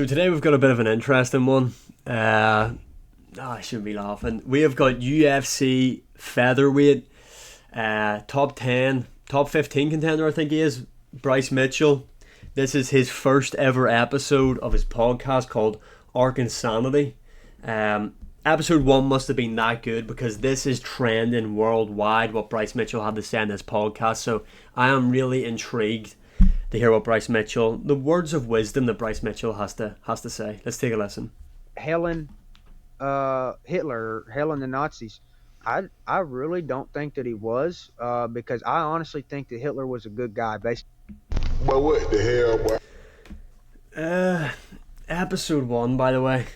So today we've got a bit of an interesting one. I shouldn't be laughing. We have got UFC featherweight, top 10, top 15 contender, I think he is, Bryce Mitchell. This is his first ever episode of his podcast called Insanity. Episode 1 must have been that good because this is trending worldwide, what Bryce Mitchell had to say in this podcast. So I am really intrigued to hear what Bryce Mitchell, the words of wisdom that Bryce Mitchell has to say. Let's take a listen. Hitler, hailing the Nazis. I really don't think that he was, because I honestly think that Hitler was a good guy. Basically. But what the hell, boy? Episode 1, by the way.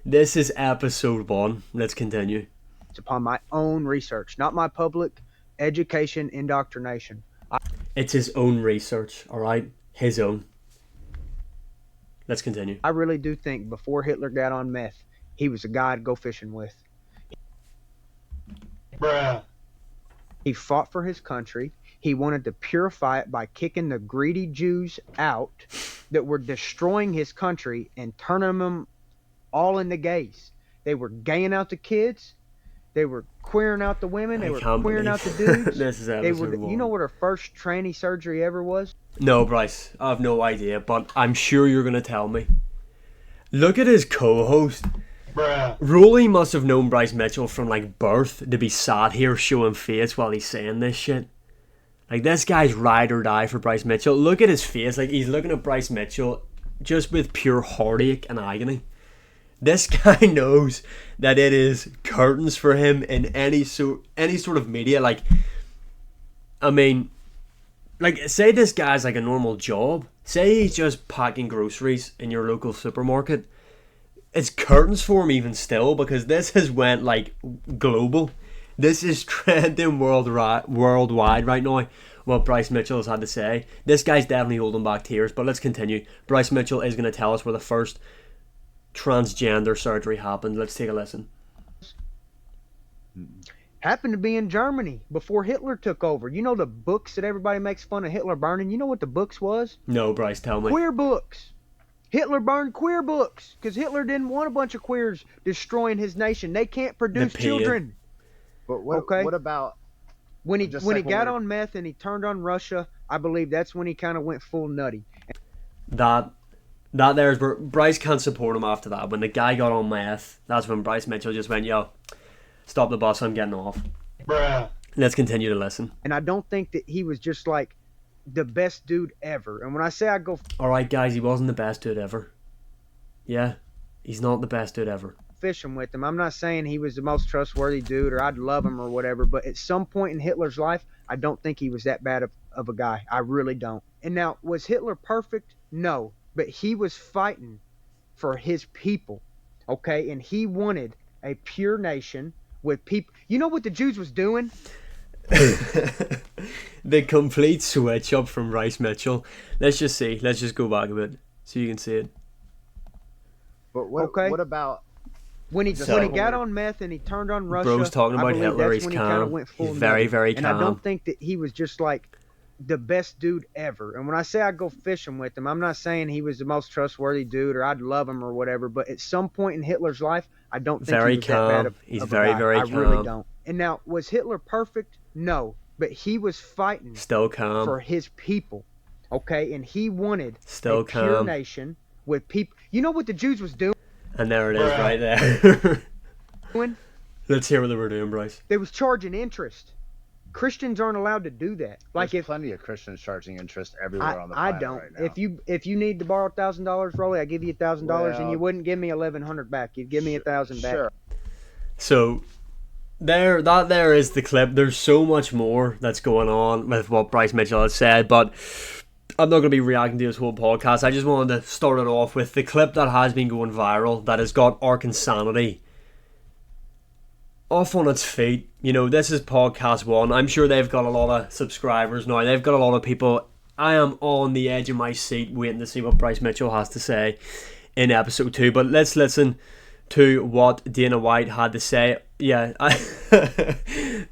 This is episode 1. Let's continue. It's upon my own research, not my public education indoctrination. It's his own research, alright? His own. Let's continue. I really do think before Hitler got on meth, he was a guy to go fishing with. Bruh. He fought for his country. He wanted to purify it by kicking the greedy Jews out that were destroying his country and turning them all into gays. They were gaying out the kids. They were queering out the women. They were queering out the dudes. This is episode 1. You know what her first tranny surgery ever was? No, Bryce. I have no idea, but I'm sure you're going to tell me. Look at his co-host. Bruh. Rolly must have known Bryce Mitchell from like birth to be sat here showing face while he's saying this shit. Like, this guy's ride or die for Bryce Mitchell. Look at his face. Like, he's looking at Bryce Mitchell just with pure heartache and agony. This guy knows that it is curtains for him in any sort of media. Like, I mean, like, say this guy's like a normal job. Say he's just packing groceries in your local supermarket. It's curtains for him even still, because this has went like global. This is trending worldwide right now, what Bryce Mitchell has had to say. This guy's definitely holding back tears, but let's continue. Bryce Mitchell is going to tell us where the first transgender surgery happened. Let's take a listen. Happened to be in Germany before Hitler took over. You know the books that everybody makes fun of Hitler burning? You know what the books was? No, Bryce, tell me. Queer books. Hitler burned queer books because Hitler didn't want a bunch of queers destroying his nation. They can't produce children. But what about when he got on meth and he turned on Russia? I believe that's when he kind of went full nutty. That there's where Bryce can't support him after that. When the guy got on meth, that's when Bryce Mitchell just went, yo, stop the bus, I'm getting off. Bruh. Let's continue to listen. And I don't think that he was just like the best dude ever. And when I say I go... Alright, guys, he wasn't the best dude ever. Yeah, he's not the best dude ever. Fishing with him. I'm not saying he was the most trustworthy dude or I'd love him or whatever, but at some point in Hitler's life, I don't think he was that bad of a guy. I really don't. And now, was Hitler perfect? No. But he was fighting for his people, okay? And he wanted a pure nation with people. You know what the Jews was doing? The complete switch up from Bryce Mitchell. Let's just see. Let's just go back a bit so you can see it. But what about when he got on meth and he turned on Russia? Bro's talking about Hitler. He's calm. He's very, very calm. And I don't think that he was just like the best dude ever. And when I say I go fishing with him, I'm not saying he was the most trustworthy dude or I'd love him or whatever. But at some point in Hitler's life, I don't think he was that bad of He's a very, guy. very I calm. really don't. And now, was Hitler perfect? No. But he was fighting still calm for his people, okay? And he wanted still a pure calm nation with people. You know what the Jews was doing? And there it is right there. When Let's hear what they were doing, Bryce. they was charging interest. Christians aren't allowed to do that. Like there's plenty of Christians charging interest everywhere on the I planet don't. right now. If you need to borrow $1,000, Rolly, I give you $1,000, and you wouldn't give me $1,100 back. You'd give me $1,000 back. Sure. So there is the clip. There's so much more that's going on with what Bryce Mitchell has said, but I'm not going to be reacting to this whole podcast. I just wanted to start it off with the clip that has been going viral, that has got Insanity off on its feet. You know, this is podcast 1. I'm sure they've got a lot of subscribers now. They've got a lot of people. I am on the edge of my seat waiting to see what Bryce Mitchell has to say in episode 2. But let's listen to what Dana White had to say. Yeah,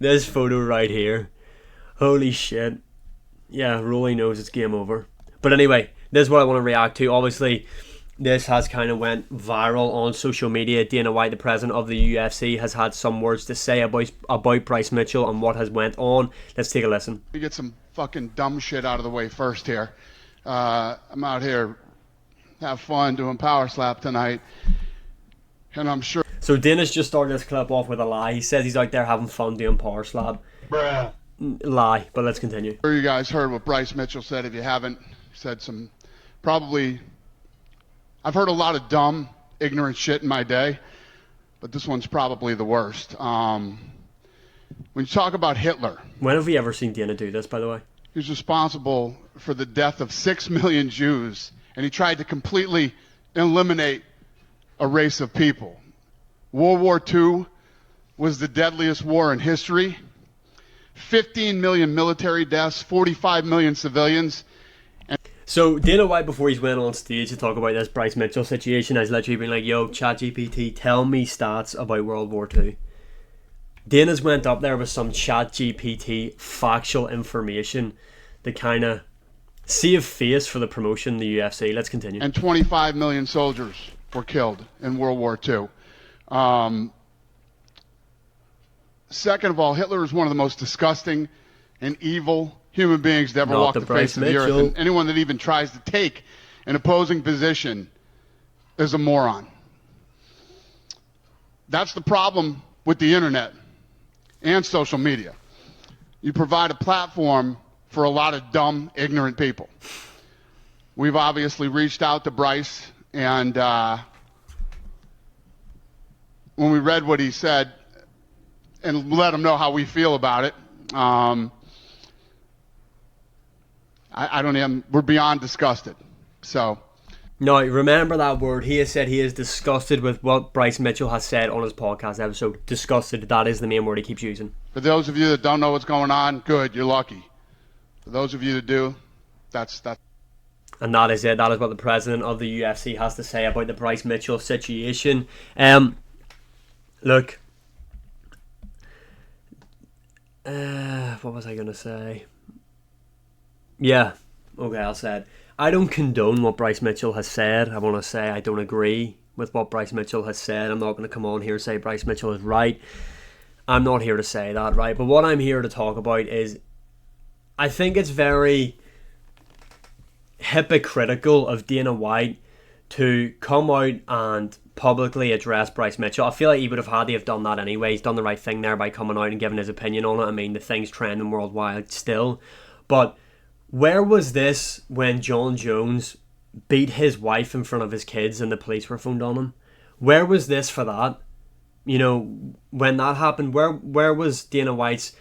this photo right here. Holy shit. Yeah, Rolly knows it's game over. But anyway, this is what I want to react to. Obviously, this has kind of went viral on social media. Dana White, the president of the UFC, has had some words to say about Bryce Mitchell and what has went on. Let's take a listen. We get some fucking dumb shit out of the way first here. I'm out here have fun doing power slap tonight, and I'm sure. So Dana's just started this clip off with a lie. He says he's out there having fun doing power slap. Bruh. Lie, but let's continue. I'm sure you guys heard what Bryce Mitchell said. If you haven't, he said some probably. I've heard a lot of dumb, ignorant shit in my day, but this one's probably the worst. When you talk about Hitler, when have we ever seen Dana do this, by the way? He's responsible for the death of 6 million Jews, and he tried to completely eliminate a race of people. World War II was the deadliest war in history. 15 million military deaths, 45 million civilians. So Dana White, before he's went on stage to talk about this Bryce Mitchell situation, has literally been like, yo, ChatGPT, tell me stats about World War II. Dana's went up there with some ChatGPT factual information to kind of save face for the promotion in the UFC. Let's continue. And 25 million soldiers were killed in World War II. Second of all, Hitler is one of the most disgusting and evil human beings to ever walk the face of the earth. And anyone that even tries to take an opposing position is a moron. That's the problem with the internet and social media. You provide a platform for a lot of dumb, ignorant people. We've obviously reached out to Bryce, and when we read what he said and let him know how we feel about it, I don't even, we're beyond disgusted. So. No, remember that word. He has said he is disgusted with what Bryce Mitchell has said on his podcast episode. Disgusted. That is the main word he keeps using. For those of you that don't know what's going on, good, you're lucky. For those of you that do, that's. And that is it. That is what the president of the UFC has to say about the Bryce Mitchell situation. Look. What was I going to say? Yeah. Okay, I'll say it. I don't condone what Bryce Mitchell has said. I want to say I don't agree with what Bryce Mitchell has said. I'm not going to come on here and say Bryce Mitchell is right. I'm not here to say that, right? But what I'm here to talk about is I think it's very hypocritical of Dana White to come out and publicly address Bryce Mitchell. I feel like he would have had to have done that anyway. He's done the right thing there by coming out and giving his opinion on it. I mean, the thing's trending worldwide still. But where was this when John Jones beat his wife in front of his kids and the police were phoned on him? Where was this for that? You know, when that happened, where was Dana White's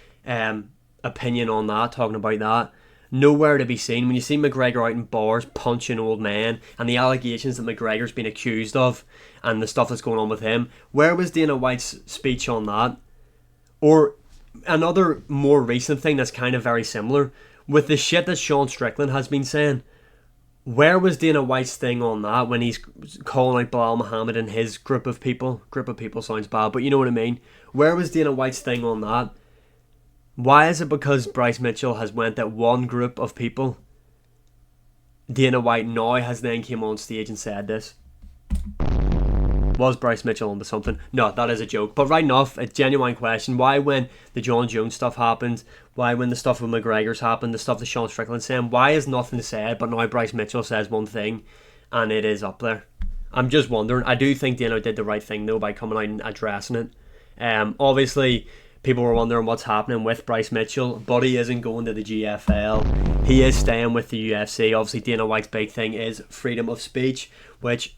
opinion on that, talking about that? Nowhere to be seen. When you see McGregor out in bars punching old men and the allegations that McGregor's been accused of and the stuff that's going on with him, where was Dana White's speech on that? Or another more recent thing that's kind of very similar, with the shit that Sean Strickland has been saying, where was Dana White's thing on that when he's calling out Bilal Muhammad and his group of people? Group of people sounds bad, but you know what I mean. Where was Dana White's thing on that? Why is it because Bryce Mitchell has went at one group of people, Dana White now has then came on stage and said this? Was Bryce Mitchell onto something? No, that is a joke. But right enough, a genuine question. Why when the John Jones stuff happened, why when the stuff with McGregor's happened, the stuff that Sean Strickland's saying, why is nothing said, but now Bryce Mitchell says one thing and it is up there? I'm just wondering. I do think Dana did the right thing though by coming out and addressing it. Obviously, people were wondering what's happening with Bryce Mitchell, but he isn't going to the GFL. He is staying with the UFC. Obviously, Dana White's big thing is freedom of speech, which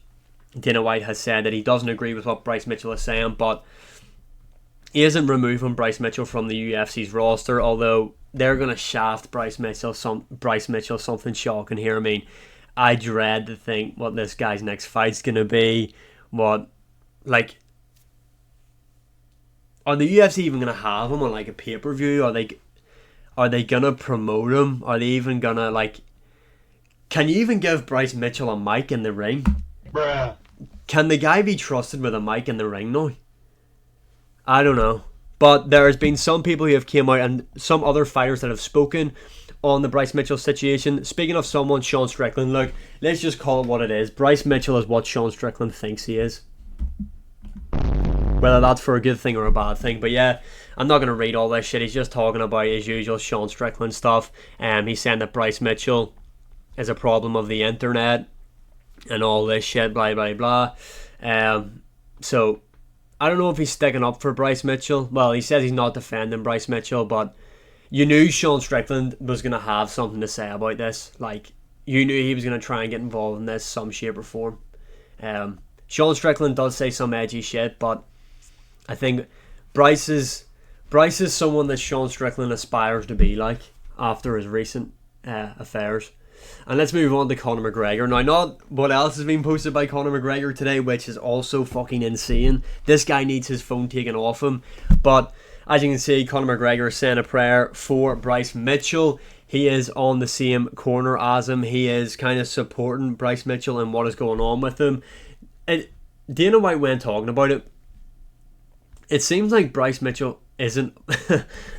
Dana White has said that he doesn't agree with what Bryce Mitchell is saying, but he isn't removing Bryce Mitchell from the UFC's roster, although they're going to shaft Bryce Mitchell something shocking here. I mean, I dread to think what this guy's next fight's going to be. Are the UFC even going to have him on like a pay-per-view? Are they going to promote him? Are they even going to can you even give Bryce Mitchell a mic in the ring? Bruh. Can the guy be trusted with a mic in the ring now? I don't know. But there has been some people who have came out and some other fighters that have spoken on the Bryce Mitchell situation. Speaking of someone, Sean Strickland, look, let's just call it what it is. Bryce Mitchell is what Sean Strickland thinks he is. Whether that's for a good thing or a bad thing. But yeah, I'm not going to read all this shit. He's just talking about his usual Sean Strickland stuff. He's saying that Bryce Mitchell is a problem of the internet and all this shit, blah, blah, blah. So, I don't know if he's sticking up for Bryce Mitchell. Well, he says he's not defending Bryce Mitchell, but you knew Sean Strickland was going to have something to say about this. Like, you knew he was going to try and get involved in this some shape or form. Sean Strickland does say some edgy shit, but I think Bryce is someone that Sean Strickland aspires to be like after his recent affairs. And let's move on to Conor McGregor. Now, not what else has been posted by Conor McGregor today, which is also fucking insane. This guy needs his phone taken off him. But as you can see, Conor McGregor is saying a prayer for Bryce Mitchell. He is on the same corner as him. He is kind of supporting Bryce Mitchell and what is going on with him. Dana White went talking about it. It seems like Bryce Mitchell isn't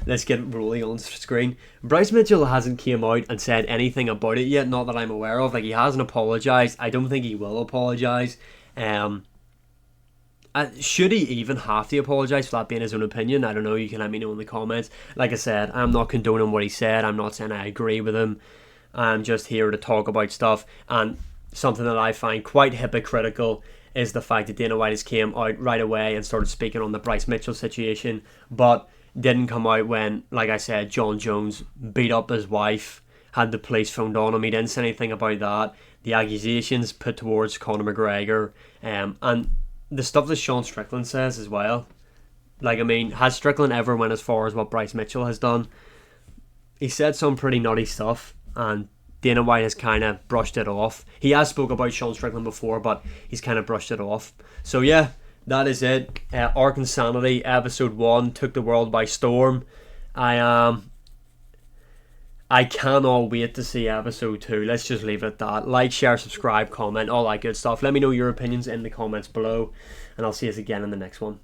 let's get rolling on the screen. Bryce Mitchell hasn't came out and said anything about it yet, not that I'm aware of. Like, he hasn't apologised. I don't think he will apologise. Should he even have to apologise for that being his own opinion? I don't know. You can let me know in the comments. Like I said, I'm not condoning what he said. I'm not saying I agree with him. I'm just here to talk about stuff. And something that I find quite hypocritical is the fact that Dana White has came out right away and started speaking on the Bryce Mitchell situation, but didn't come out when, like I said, John Jones beat up his wife, had the police phoned on him. He didn't say anything about that. The accusations put towards Conor McGregor, and the stuff that Sean Strickland says as well. Like, I mean, has Strickland ever went as far as what Bryce Mitchell has done? He said some pretty nutty stuff, and Dana White has kind of brushed it off. He has spoke about Sean Strickland before, but he's kind of brushed it off. So yeah, that is it. Ark Insanity episode 1 took the world by storm. I cannot wait to see episode 2. Let's just leave it at that. Like, share, subscribe, comment, all that good stuff. Let me know your opinions in the comments below, and I'll see you again in the next one.